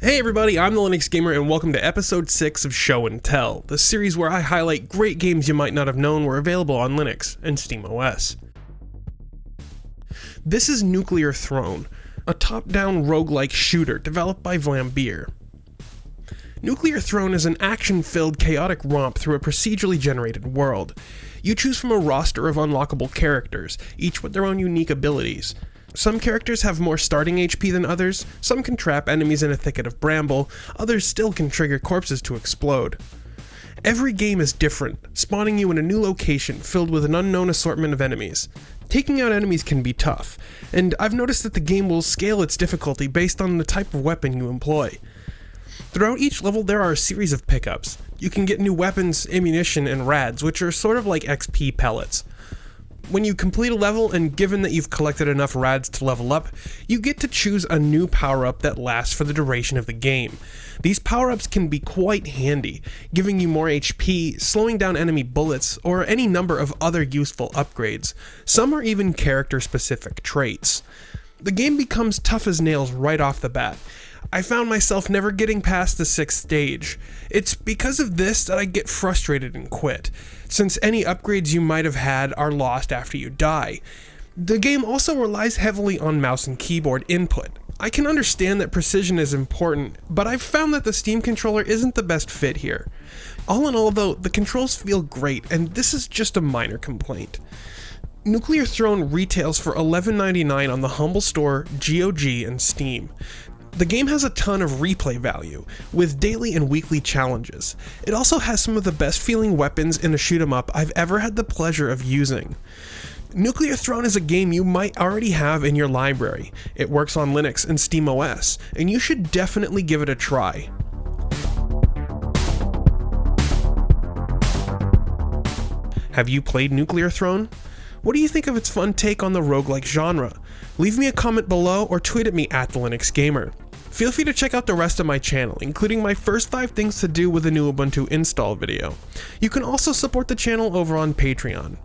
Hey everybody, I'm the Linux Gamer and welcome to episode 6 of Show and Tell, the series where I highlight great games you might not have known were available on Linux and SteamOS. This is Nuclear Throne, a top-down roguelike shooter developed by Vlambeer. Nuclear Throne is an action-filled chaotic romp through a procedurally generated world. You choose from a roster of unlockable characters, each with their own unique abilities. Some characters have more starting HP than others, some can trap enemies in a thicket of bramble, others still can trigger corpses to explode. Every game is different, spawning you in a new location filled with an unknown assortment of enemies. Taking out enemies can be tough, and I've noticed that the game will scale its difficulty based on the type of weapon you employ. Throughout each level there are a series of pickups. You can get new weapons, ammunition, and rads, which are sort of like XP pellets. When you complete a level, and given that you've collected enough rads to level up, you get to choose a new power-up that lasts for the duration of the game. These power-ups can be quite handy, giving you more HP, slowing down enemy bullets, or any number of other useful upgrades. Some are even character-specific traits. The game becomes tough as nails right off the bat. I found myself never getting past the 6th stage. It's because of this that I get frustrated and quit, since any upgrades you might have had are lost after you die. The game also relies heavily on mouse and keyboard input. I can understand that precision is important, but I've found that the Steam controller isn't the best fit here. All in all though, the controls feel great, and this is just a minor complaint. Nuclear Throne retails for $11.99 on the Humble Store, GOG, and Steam. The game has a ton of replay value, with daily and weekly challenges. It also has some of the best feeling weapons in a shoot 'em up I've ever had the pleasure of using. Nuclear Throne is a game you might already have in your library. It works on Linux and SteamOS, and you should definitely give it a try. Have you played Nuclear Throne? What do you think of its fun take on the roguelike genre? Leave me a comment below or tweet at me at the Linux Gamer. Feel free to check out the rest of my channel, including my first 5 things to do with a new Ubuntu install video. You can also support the channel over on Patreon.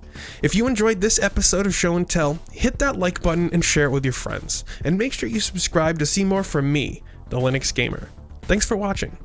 If you enjoyed this episode of Show and Tell, hit that like button and share it with your friends. And make sure you subscribe to see more from me, the Linux Gamer. Thanks for watching.